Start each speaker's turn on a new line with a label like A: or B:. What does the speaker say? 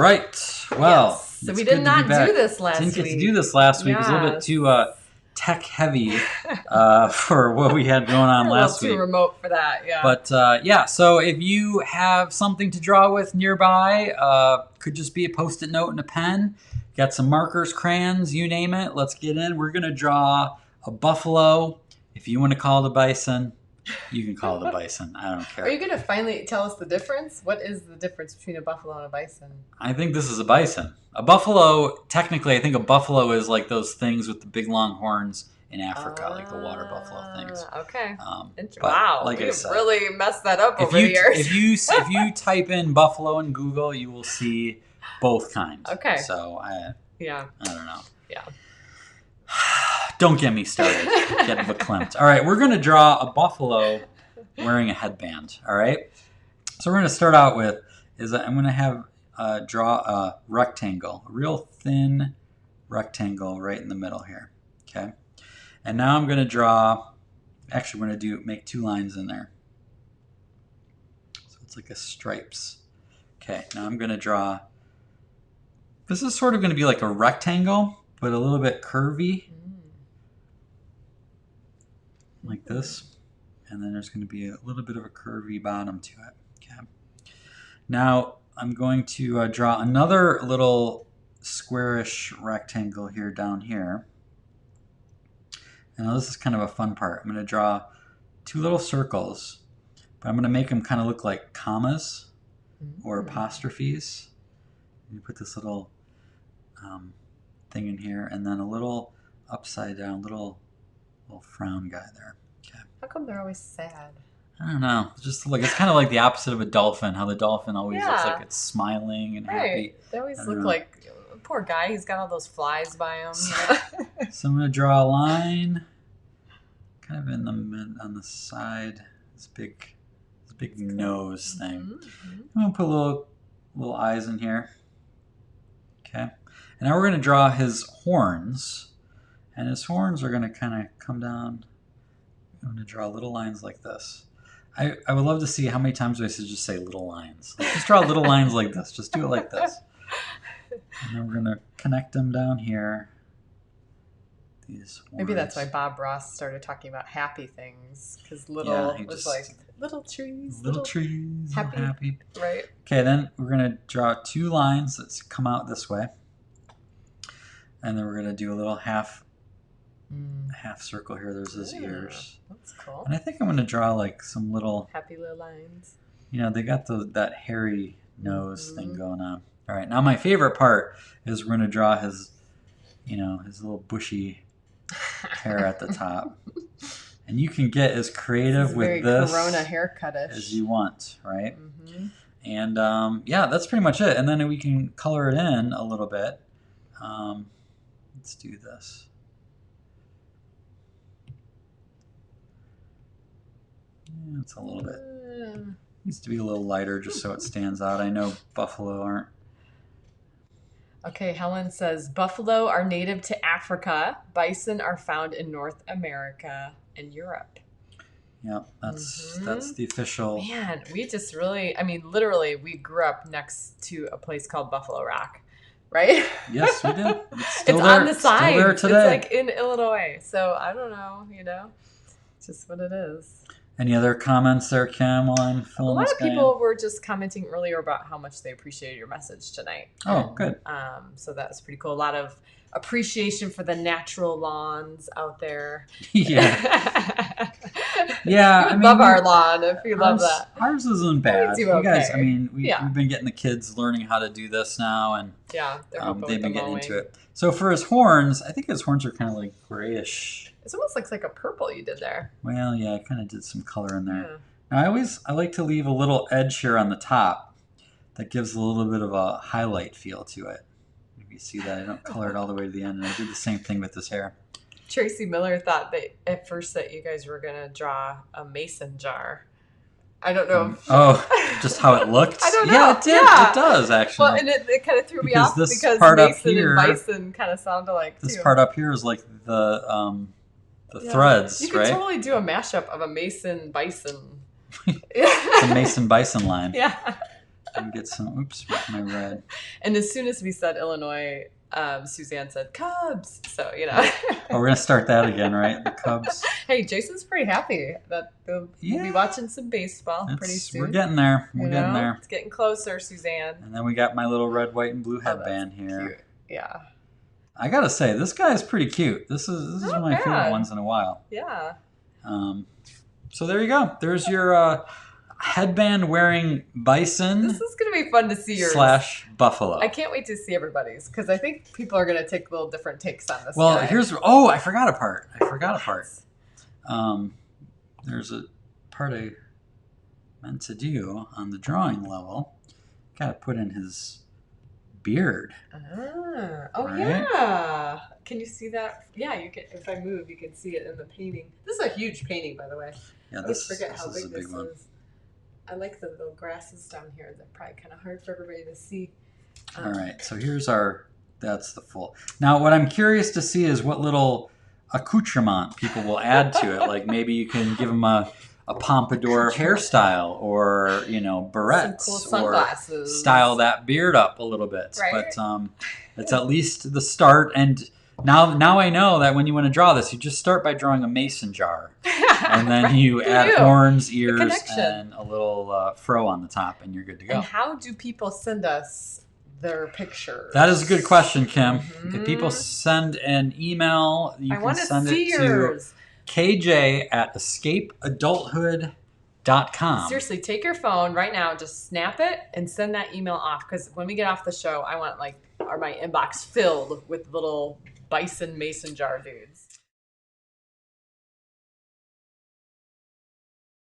A: right. Well,
B: yes. So we did not do this last week.
A: Didn't get to do this last week. It was a little bit too tech heavy for what we had going on last week.
B: Too remote for that, yeah.
A: But so if you have something to draw with nearby, could just be a Post-it note and a pen. Got some markers, crayons, you name it. Let's get in. We're going to draw a buffalo. If you want to call it a bison, you can call it a bison. I don't care.
B: Are you going to finally tell us the difference? What is the difference between a buffalo and a bison?
A: I think this is a bison. A buffalo, technically, I think a buffalo is like those things with the big long horns in Africa, like the water buffalo things.
B: Okay.
A: Wow. Like
B: I said, really messed that up over the years.
A: If you type in buffalo in Google, you will see both kinds.
B: Okay.
A: So I don't know.
B: Yeah.
A: Don't get me started. Getting verklempt. All right, we're going to draw a buffalo wearing a headband. All right. So we're going to start out with I'm going to have draw a rectangle, a real thin rectangle right in the middle here. Okay. And now I'm going to draw. Actually, we're going to make 2 lines in there. So it's like a stripes. Okay. Now I'm going to draw. This is sort of going to be like a rectangle, but a little bit curvy. Like this. And then there's going to be a little bit of a curvy bottom to it. Okay. Now I'm going to draw another little squarish rectangle here down here. And now this is kind of a fun part. I'm going to draw 2 little circles, but I'm going to make them kind of look like commas or apostrophes. You put this little thing in here, and then a little upside down, little frown guy there. Okay.
B: How come they're always sad?
A: I don't know. It's kind of like the opposite of a dolphin. How the dolphin always looks like it's smiling and happy.
B: They always look like poor guy. He's got all those flies by him.
A: So I'm going to draw a line, kind of in the on the side. This big nose thing. I'm going to put little eyes in here. Okay. And now we're going to draw his horns. And his horns are going to kind of come down. I'm going to draw little lines like this. I would love to see how many times I should just say little lines. Like, just draw little lines like this. Just do it like this. And then we're going to connect them down here. These horns.
B: Maybe that's why Bob Ross started talking about happy things. Because little was like little trees.
A: Little trees. Happy.
B: Right.
A: Okay, then we're going to draw 2 lines that come out this way. And then we're going to do a little half circle here. There's his ears.
B: That's cool.
A: And I think I'm going to draw like some little
B: happy little lines.
A: You know, they got that hairy nose thing going on. All right, now my favorite part is we're going to draw his little bushy hair at the top. And you can get as creative with this
B: Corona haircut-ish
A: as you want, right? And that's pretty much it. And then we can color it in a little bit. Let's do this. It's a little bit. Needs to be a little lighter just so it stands out. I know buffalo aren't.
B: Okay, Helen says, buffalo are native to Africa. Bison are found in North America and Europe.
A: Yep, that's the official.
B: Man, we just really, literally, we grew up next to a place called Buffalo Rock. Right?
A: Yes, we did.
B: It's on the sign.
A: Still there today.
B: It's like in Illinois. So I don't know, it's just what it is.
A: Any other comments there, Kim, while I'm filling this guy in?
B: A lot of people were just commenting earlier about how much they appreciated your message tonight.
A: Oh, good.
B: So that was pretty cool. A lot of appreciation for the natural lawns out there.
A: Yeah. Yeah.
B: Love our lawn if you love that.
A: Ours isn't bad.
B: We do okay.
A: You guys, we've been getting the kids learning how to do this now, and they've been getting into it. So for his horns, I think his horns are kind of like grayish.
B: It almost looks like a purple you did there.
A: Well, yeah, I kind of did some color in there. Yeah. Now, I like to leave a little edge here on the top that gives a little bit of a highlight feel to it. If you see that, I don't color it all the way to the end, and I did the same thing with his hair.
B: Tracy Miller thought that at first that you guys were going to draw a mason jar. I don't know.
A: Just how it looked?
B: I don't know.
A: Yeah, it did. Yeah. It does, actually.
B: Well, and it kind of threw me off because
A: part
B: mason
A: here,
B: and bison kind of sound alike, too.
A: This part up here is like the threads,
B: you could
A: right?
B: totally do a mashup of a mason bison.
A: It's a mason bison line.
B: Yeah.
A: And get some, oops, with my red.
B: And as soon as we said Illinois, Suzanne said Cubs. So, you know.
A: Oh, we're going to start that again, right? The Cubs.
B: Hey, Jason's pretty happy that we'll be watching some baseball pretty soon.
A: We're getting there. We're getting there.
B: It's getting closer, Suzanne.
A: And then we got my little red, white, and blue headband here.
B: Cute. Yeah.
A: I got to say, this guy is pretty cute. This is one of my favorite ones in a while.
B: Yeah.
A: So there you go. There's your Headband-Wearing Bison.
B: This is going to be fun to see yours.
A: / buffalo.
B: I can't wait to see everybody's because I think people are going to take little different takes on this.
A: Well, I forgot a part. There's a part I meant to do on the drawing level. Got to put in his beard.
B: Right? Yeah. Can you see that? Yeah, you can. If I move, you can see it in the painting. This is a huge painting, by the way.
A: Yeah,
B: I forget how big this is. I like the little grasses down here. They're probably kind of hard for everybody to see.
A: All right, so here's that's the full. Now, what I'm curious to see is what little accoutrement people will add to it. Like maybe you can give them a pompadour hairstyle, or barrettes,
B: some cool sunglasses,
A: or style that beard up a little bit.
B: Right?
A: But it's at least the start. And now I know that when you want to draw this, you just start by drawing a mason jar, and then you add horns, ears, and a little fro on the top, and you're good to go.
B: And how do people send us their pictures?
A: That is a good question, Kim. If people send an email, you can send it to kj@escapeadulthood.com.
B: Seriously, take your phone right now, just snap it and send that email off, because when we get off the show, I want my inbox filled with little bison mason jar dudes.